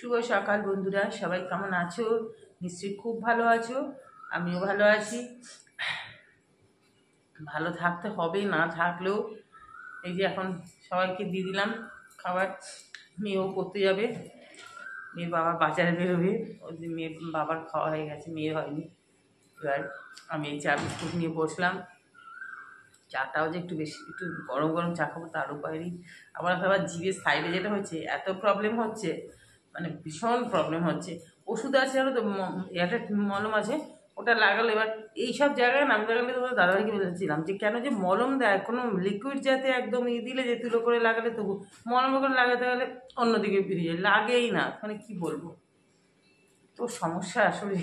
শুভ সকাল বন্ধুরা, সবাই কেমন আছো? নিশ্চয়ই খুব ভালো আছো। আমিও ভালো আছি। ভালো থাকতে হবে, না থাকলেও এই যে এখন সবাইকে দিয়ে দিলাম খাবার। মেয়েও পড়তে যাবে, মেয়ের বাবা বাজারে বেরোবে। ওই যে মেয়ের বাবার খাওয়া হয়ে গেছে, মেয়ের হয়নি। এবার আমি এই চা বিস্কুট নিয়ে বসলাম। চাটাও যে একটু বেশি, একটু গরম গরম চা খাবো তার উপায় নেই। আবার জিভের সাইডে যেটা হচ্ছে, এত প্রবলেম হচ্ছে, মানে ভীষণ প্রবলেম হচ্ছে। ওষুধ আছে জানো তো, একটা মলম আছে, ওটা লাগালো। এবার এইসব জায়গায় নাম লাগালে তোমার দাদাভাইকে বলেছিলাম যে কেন যে মলম দেয়, কোনো লিকুইড যাতে একদম দিলে যে তুলো করে লাগালে তবু, মলম করে লাগাতে গেলে অন্যদিকে ফিরে যায়, লাগেই না। মানে কি বলবো, তো সমস্যা আসলে।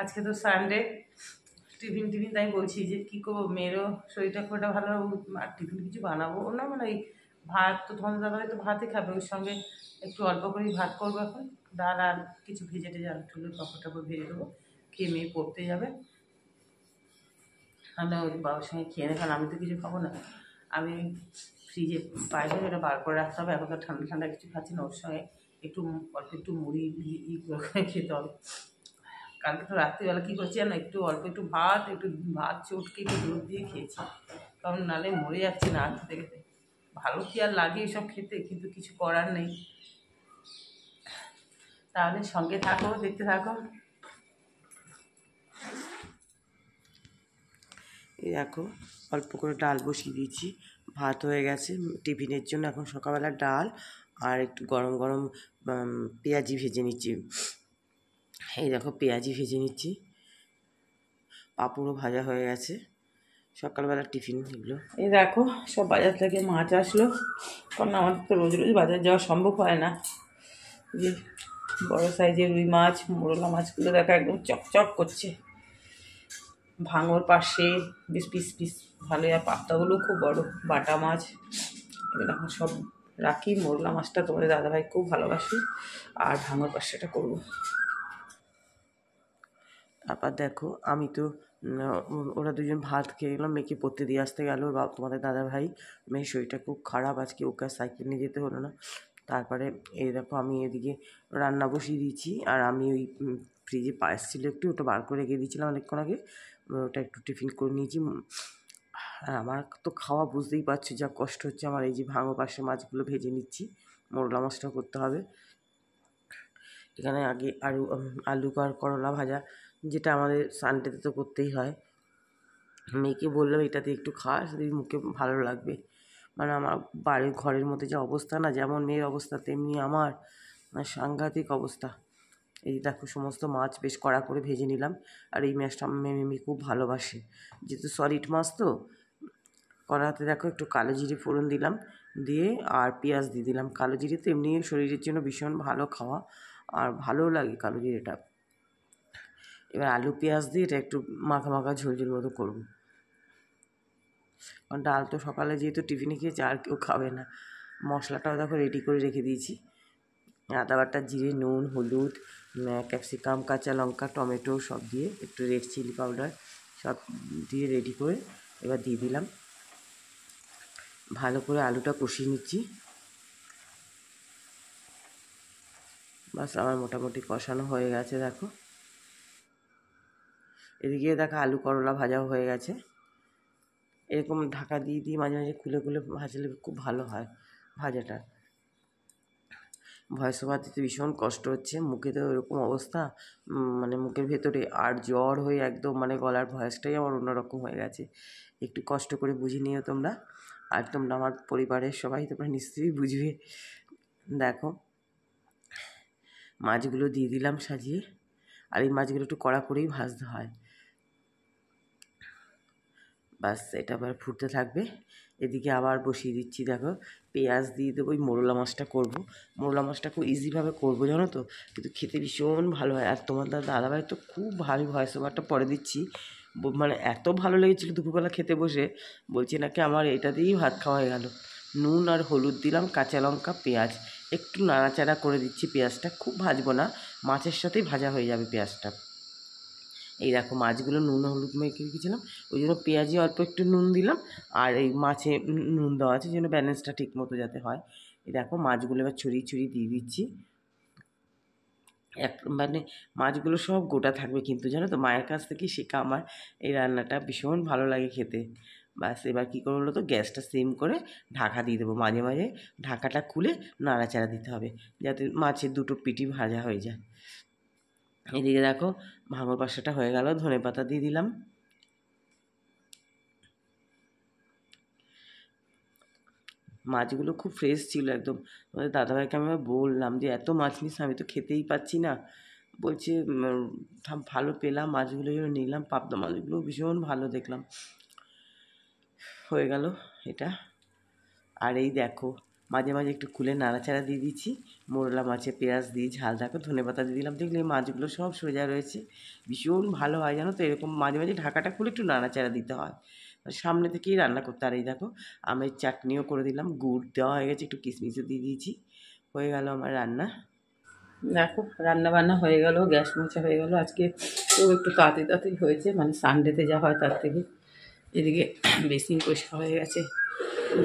আজকে তো সানডে, টিফিন টিফিন তাই বলছি যে কী করবো, মেয়েরও শরীরটা খুব একটা ভালো, আর টিফিন কিছু বানাবো না। মানে এই ভাত তো তোমাদের দাদাভাই তো ভাতই খাবে, ওর সঙ্গে একটু অল্প করেই ভাত করবো এখন। ডাল আর কিছু ভেজে টেজে আলু টুলু পাঁপড় টাপড় ভেজে দেবো, খেয়ে মেয়ে পড়তে যাবে। আমি ওই বাবার সঙ্গে খেয়ে নেই, কারণ আমি তো কিছু খাবো না। আমি ফ্রিজে বাইরে ওটা বার করে রাখতে হবে, এখন তো ঠান্ডা ঠান্ডা কিছু খাচ্ছি না। ওর সঙ্গে একটু অল্প একটু মুড়ি করে খেতে হবে। কালকে তো রাত্রিবেলা কী করছি জানো, একটু অল্প একটু ভাত চটকে একটু দুধ দিয়ে খেয়েছি, কারণ নাহলে মরে যাচ্ছি না খেতে খেতে। ভালো কি আর লাগে এসব খেতে, কিন্তু কিছু করার নেই। তাহলে সঙ্গে থাকো, দেখতে থাকো। এই দেখো, অল্প করে ডাল বসিয়ে দিয়েছি, ভাত হয়ে গেছে টিফিনের জন্য। এখন সকালবেলা ডাল আর একটু গরম গরম পেঁয়াজি ভেজে নিচ্ছি। এই দেখো, পেঁয়াজি ভেজে নিচ্ছি, পাঁপড়ও ভাজা হয়ে গেছে। সকালবেলা টিফিন এগুলো। এই দেখো, সব বাজার থেকে মাছ আসলো, কারণ আমাদের তো রোজ রোজ বাজার যাওয়া সম্ভব হয় না। যে বড়ো সাইজের রুই মাছ, মোরলা মাছগুলো দেখো একদম চকচক করছে। ভাঙর পাশে বেশ পিস পিস ভালো, আর পাত্তাগুলো খুব বড়। বাটা মাছ এগুলো এখন সব রাখি। মোরলা মাছটা তোমাদের দাদাভাই খুব ভালোবাসি, আর ভাঙর পাশেটা করবো। তারপর দেখো, আমি তো ওরা দুজন ভাত খেয়ে গেলাম, মেয়েকে পড়তে দিয়ে আসতে গেল তোমাদের দাদাভাই। মেয়ের শরীরটা খুব খারাপ আজকে, ওকে সাইকেল নিয়ে যেতে হলো না। তারপরে এই দেখো, আমি এদিকে রান্না বসিয়ে দিয়েছি, আর আমি ওই ফ্রিজে পায়েস ছিল একটু, ওটা বার করে রেখে দিয়েছিলাম অনেকক্ষণ আগে, ওটা একটু টিফিন করে নিয়েছি। আর আমার তো খাওয়া বুঝতেই পারছি যা কষ্ট হচ্ছে আমার। এই যে ভাঙো পাশে মাছগুলো ভেজে নিচ্ছি, মোরলা মাছটা করতে হবে। এখানে আগে আলু আর করলা ভাজা, যেটা আমাদের সানডেতে তো করতেই হয়। মেয়েকে বললাম এটাতে একটু খা, যদি মুখে ভালো লাগবে। মানে আমার বাড়ির ঘরের মধ্যে যে অবস্থা না, যেমন মেয়ের অবস্থা তেমনি আমার, সাংঘাতিক অবস্থা। এই দেখো, সমস্ত মাছ বেশ কড়া করে ভেজে নিলাম। আর এই মাছটা মেয়ে খুব ভালোবাসে, যেহেতু সলিড মাছ তো। কড়াতে দেখো একটু কালো জিরে ফোড়ন দিলাম, দিয়ে আর পেঁয়াজ দিয়ে দিলাম। কালো জিরে তো এমনি শরীরের জন্য ভীষণ ভালো খাওয়া, আর ভালোও লাগে কালো জিরেটা। এবার আলু পেঁয়াজ দিয়ে এটা একটু মাখা মাখা ঝোল ঝোল মতো করবো, কারণ ডাল তো সকালে যেহেতু টিফিনে খেয়েছে, আর কেউ খাবে না। মশলাটাও দেখো রেডি করে রেখে দিয়েছি, আদা বাটা, জিরে, নুন, হলুদ, ক্যাপসিকাম, কাঁচা লঙ্কা, টমেটো সব দিয়ে, একটু রেড চিলি পাউডার সব দিয়ে রেডি করে এবার দিয়ে দিলাম। ভালো করে আলুটা কষিয়ে নিচ্ছি। বাস, আমার মোটামুটি কষানো হয়ে গেছে। দেখো, এদিকে দেখো আলু করলা ভাজাও হয়ে গেছে। এরকম ঢাকা দিয়ে দিয়ে মাঝে মাঝে খুলে খুলে ভাজলে খুব ভালো হয় ভাজাটা। ভয়েস ওভার দিতে ভীষণ কষ্ট হচ্ছে, মুখে তো এরকম অবস্থা, মানে মুখের ভেতরে আর জ্বর হয়ে একদম, মানে গলার ভয়েসটাই আমার অন্যরকম হয়ে গেছে। একটু কষ্ট করে বুঝে নিও তোমরা, আর তোমরা আমার পরিবারের সবাই তোমরা নিশ্চয়ই বুঝবে। দেখো, মাছগুলো দিয়ে দিলাম সাজিয়ে, আর এই মাছগুলো একটু কড়া করেই ভাজতে হয়। বাস, এটা আবার ফুটতে থাকবে। এদিকে আবার বসিয়ে দিচ্ছি, দেখো পেঁয়াজ দিয়ে দেবো। ওই মোরলা মাছটা করবো, মোরলা মাছটা খুব ইজিভাবে করবো জানো তো, কিন্তু খেতে ভীষণ ভালো হয়। আর তোমার দাদাভাই তো খুব ভালো, ভয়েস ওভারটা পরে দিচ্ছি, মানে এত ভালো লেগেছিলো দুপুরবেলা খেতে বসে, বলছি নাকি আমার এটা দিয়েই ভাত খাওয়া হয়ে গেল। নুন আর হলুদ দিলাম, কাঁচা লঙ্কা, পেঁয়াজ, একটু নাড়াচাড়া করে দিচ্ছি। পেঁয়াজটা খুব ভাজবো না, মাছের সাথেই ভাজা হয়ে যাবে পেঁয়াজটা। এই দেখো, মাছগুলো নুন হলুদ মেখে রেখেছিলাম, ওই জন্য পেঁয়াজে অল্প একটু নুন দিলাম, আর এই মাছে নুন দেওয়া আছে যেন ব্যালেন্সটা ঠিক মতো যাতে হয়। এই দেখো, মাছগুলো এবার ছড়িয়ে ছড়িয়ে দিয়ে দিচ্ছি। মানে মাছগুলো সব গোটা থাকবে, কিন্তু জানো তো মায়ের কাছ থেকেই শেখা আমার এই রান্নাটা, ভীষণ ভালো লাগে খেতে। ব্যাস এবার কী করবো বলো তো, গ্যাসটা সিম করে ঢাকা দিয়ে দেবো, মাঝে মাঝে ঢাকাটা খুলে নাড়াচাড়া দিতে হবে যাতে মাছের দুটো পিঠই ভাজা হয়ে যায়। এদিকে দেখো ভাঙর পাশাটা হয়ে গেল, ধনেপাতা দিয়ে দিলাম। মাছগুলো খুব ফ্রেশ ছিল একদম। তোমাদের দাদাভাইকে আমি বললাম যে এত মাছ নিস, আমি তো খেতেই পাচ্ছি না। বলছে ভালো পেলাম মাছগুলো, যেন নিলাম, পাবদা মাছগুলো ভীষণ ভালো দেখলাম। হয়ে গেল এটা। আর এই দেখো মাঝে মাঝে একটু খুলে নাড়াচাড়া দিয়ে দিচ্ছি, মোরলা মাছে পেঁয়াজ দিয়ে ঝাল, দেখো ধনেপাতা দিয়ে দিলাম, দেখলে এই মাছগুলো সব সোজা রয়েছে, ভীষণ ভালো হয় জানো তো। এরকম মাঝে মাঝে ঢাকাটা খুলে একটু নাড়াচাড়া দিতে হয়, সামনে থেকেই রান্না করতে। আর এই দেখো আমের চাটনিও করে দিলাম, গুড় দেওয়া হয়ে গেছে, একটু কিশমিশও দিয়ে দিয়েছি। হয়ে গেল আমার রান্না। দেখো রান্না বান্না হয়ে গেল, গ্যাস মোছা হয়ে গেল। আজকে তো একটু তাড়াতাড়ি তাড়াতাড়ি হয়েছে, মানে সানডেতে যা হয় তার থেকে। এদিকে বেসিন পরিষ্কার হয়ে গেছে,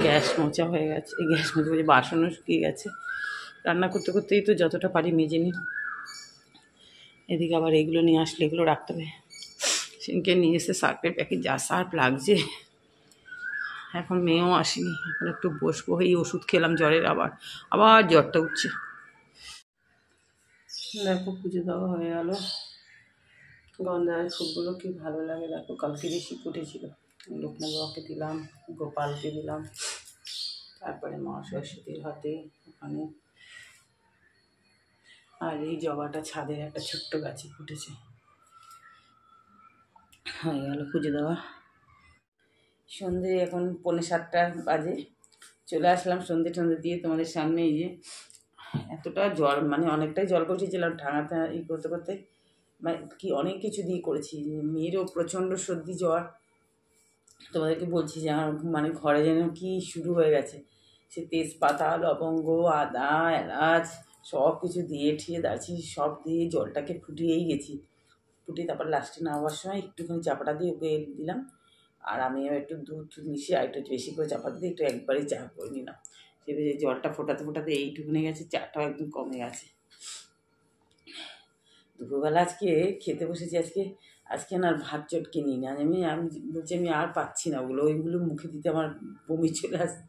গ্যাস মোছা হয়ে গেছে, গ্যাস মোছা হয়ে বাসনও শুকিয়ে গেছে। রান্না করতে করতেই তো যতটা পারি মেজে নিই। এদিকে আবার এগুলো নিয়ে আসলে এগুলো রাখতে হবে। সেদিনকে নিয়ে এসে সার্ফের প্যাকেট, যা সার্ফ লাগছে। এখন মেয়েও আসেনি, এখন একটু বসবো, এই ওষুধ খেলাম জ্বরের, আবার আবার জ্বরটা উঠছে। দেখো পুজো দেওয়া হয়ে গেল। গন্ধায় ফুলগুলো কি ভালো লাগে দেখো, কালকে বেশি ফুটেছিল। লোকনাথ বাবাকে দিলাম, গোপালকে দিলাম, তারপরে মা সরস্বতীর হাতে ওখানে। আর এই জবাটা ছাদের একটা ছোট্ট গাছে ফুটেছে। হয়ে গেল পুজো দেওয়া। সন্ধে এখন 6:45 বাজে, চলে আসলাম সন্ধে টন্ধে দিয়ে তোমাদের সামনে। এই যে এতটা জল, মানে অনেকটাই জল পড়েছিলাম ঠাঙাতে করতে করতে, মানে কি অনেক কিছু দিয়ে করেছি। মেয়েরও প্রচণ্ড সর্দি জ্বর, তোমাদেরকে বলছি যে আমার মানে ঘরে যেন কি শুরু হয়ে গেছে। সে তেজপাতা, লবঙ্গ, আদা, এলাচ সব কিছু দিয়ে ঠিয়ে দারচিনি সব দিয়ে জলটাকে ফুটিয়েই গেছি। ফুটিয়ে তারপর লাস্টে নামাবার সময় একটুখানি চাপাটা দিয়ে ওকে দিলাম। আর আমিও একটু দুধ মিশিয়ে আর একটু বেশি করে চাপা দিয়ে একটু একবারই চা করে নিলাম। সেটা যে জলটা ফোটাতে ফোটাতে এইটুকুনে গেছে, চাটাও একদম কমে গেছে। দুপুরবেলা আজকে খেতে বসেছি, আজকে না আর ভাত চটকে নিই না, আমি বলছি আমি আর পাচ্ছি না ওইগুলো মুখে দিতে আমার বমি চলে আসছে।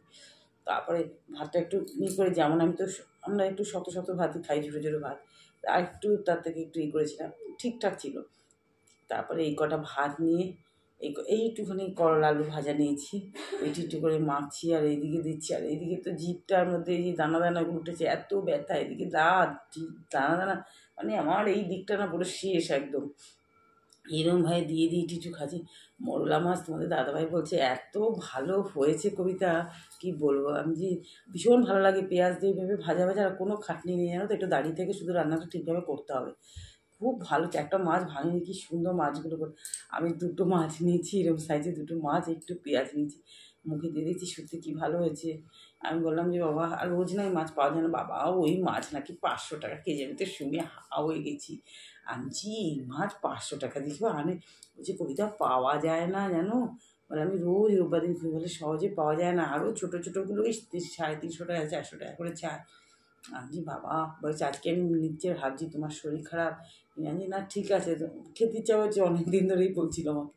তারপরে ভাতটা একটু করে, যেমন আমরা একটু শত শত ভাতই খাই, ছোটো ছোটো ভাত, আর একটু তার থেকে একটু করেছিলাম, ঠিকঠাক ছিল। তারপরে এই কটা ভাত নিয়ে এইটুখানি করলা আলু ভাজা নিয়েছি, একটু একটু করে মাখছি আর এইদিকে দিচ্ছি। আর এইদিকে তো জিভটার মধ্যে এই যে দানা দানাগুলো উঠেছে, এত ব্যথা, এদিকে দাঁত দানা দানা, মানে আমার এই দিকটা না পুরো শেষ একদম। এরম ভাই দিয়ে দিয়ে একটু খাচ্ছি। মোরলা মাছ তোমাদের দাদাভাই বলছে এত ভালো হয়েছে কবিতা, কি বলবো। আমি যে ভীষণ ভালো লাগে পেঁয়াজ দিয়ে ভেবে ভাজা ভাজা, আর কোনো খাটনি নেই জানো তো, একটু দাঁড়িয়ে থেকে শুধু রান্নাটা ঠিকভাবে করতে হবে। খুব ভালো, একটা মাছ ভাঙিনি, কি সুন্দর মাছগুলো করে। আমি দুটো মাছ নিয়েছি, এরকম সাইজে দুটো মাছ, একটু পেঁয়াজ নিয়েছি, মুখে দিয়ে দিয়েছি, সত্যি কি ভালো হয়েছে। আমি বললাম যে বাবা আর রোজ না এই মাছ পাওয়া যায় না, বাবা ওই মাছ নাকি 500 টাকা কেজি। আমি তো শুনে হা হয়ে গেছি। আনছি এই মাছ 500 টাকা দিয়েছি, আনে বলছি কবিতা পাওয়া যায় না জানো। বলে আমি রোজ রোববার দিন খুঁজে, বলে সহজে পাওয়া যায় না, আরও ছোটো ছোটোগুলো 350 টাকা 400 টাকা করে চায়। আমি বাবা বলছি আজকে আমি নিচ্ছে, ভাবছি তোমার শরীর খারাপ। জানি না, ঠিক আছে খেতে ইচ্ছা হচ্ছে, অনেক দিন ধরেই বলছিল আমাকে।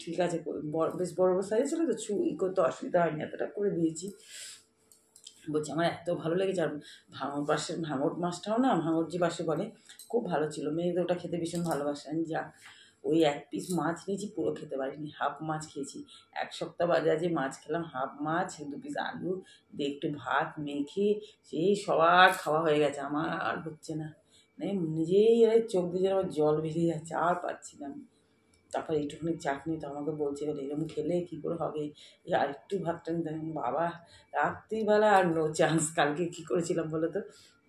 ঠিক আছে, বেশ বড় বড় সাইজ ছিল তো, করতে অসুবিধা হয়নি, এতটা করে দিয়েছি। বলছি আমার এত ভালো লেগেছে। আর ভাঙর মাছটাও না, ভাঙর যে বাসে বলে, খুব ভালো ছিল। মেয়েদের ওটা খেতে ভীষণ ভালোবাসে। আমি যা ওই 1 পিস মাছ নিয়েছি, পুরো খেতে পারিনি, হাফ মাছ খেয়েছি। 1 সপ্তাহ বাদে আজ মাছ খেলাম, হাফ মাছ 2 পিস আলু দিয়ে একটু ভাত মেখে, সেই সবার খাওয়া হয়ে গেছে, আমার আর হচ্ছে না। মানে নিজেই চোখ দিয়ে যেন আমার জল বেরিয়ে যাচ্ছে, আর পাচ্ছি না আমি। তারপর একটুখানি চাটনি তো আমাকে বলছে, বলে এরকম খেলে কী করে হবে, আর একটু ভাতটা নিতে। বাবা রাত্রিবেলা আর নো চান্স। কালকে কী করেছিলাম বলো তো,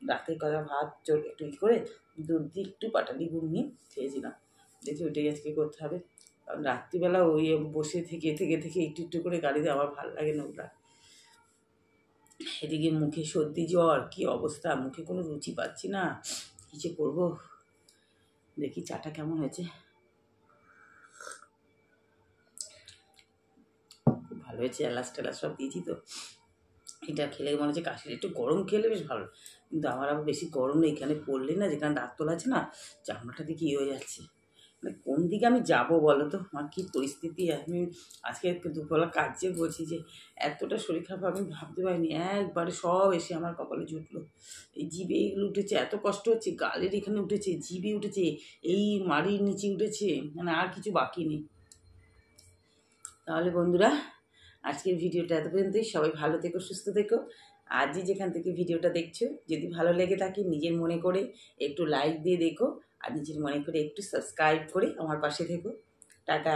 রাতের কথা ভাত একটু করে দুধ দিয়ে একটু পাটালি গুড় নিয়ে খেয়েছিলাম। দেখি ওইটাই আজকে করতে হবে, কারণ রাত্রিবেলা ওই বসে থেকে থেকে থেকে একটু একটু করে গাড়িতে আমার ভালো লাগে না ওগুলা। এদিকে মুখে সর্দি জ্বর, কি অবস্থা, মুখে কোনো রুচি পাচ্ছি না, কী যে করবো। দেখি চাটা কেমন হয়েছে। খুব ভালো হয়েছে, এলাচ টেলাচ সব দিয়েছি তো। এটা খেলে মনে হচ্ছে কাশির, একটু গরম খেলে বেশ ভালো, কিন্তু আমার আবার বেশি গরম নেই, এখানে পড়লে না যেখানে দাঁত তোলা আছে না চামড়াটা দিকে ইয়ে হয়ে যাচ্ছে। মানে কোন দিকে আমি যাবো বলো তো, আমার কী পরিস্থিতি। আমি আজকে দুপুরবেলা কাজে বলছি যে এতটা শরীর খারাপ আমি ভাবতে পারিনি, একবারে সব এসে আমার কপালে জুটলো। এই জিভে এইগুলো উঠেছে, এত কষ্ট হচ্ছে, গালের এখানে উঠেছে, জিভে উঠেছে, এই মাড়ির নিচে উঠেছে, মানে আর কিছু বাকি নেই। তাহলে বন্ধুরা আজকের ভিডিওটা এত পর্যন্তই। সবাই ভালো থেকো, সুস্থ থেকো। আজই যেখান থেকে ভিডিওটা দেখছো যদি ভালো লেগে থাকে নিজের মনে করে একটু লাইক দিয়ে দেখো, আর নিজের মনে করে একটু সাবস্ক্রাইব করে আমার পাশে থেকো। টাটা।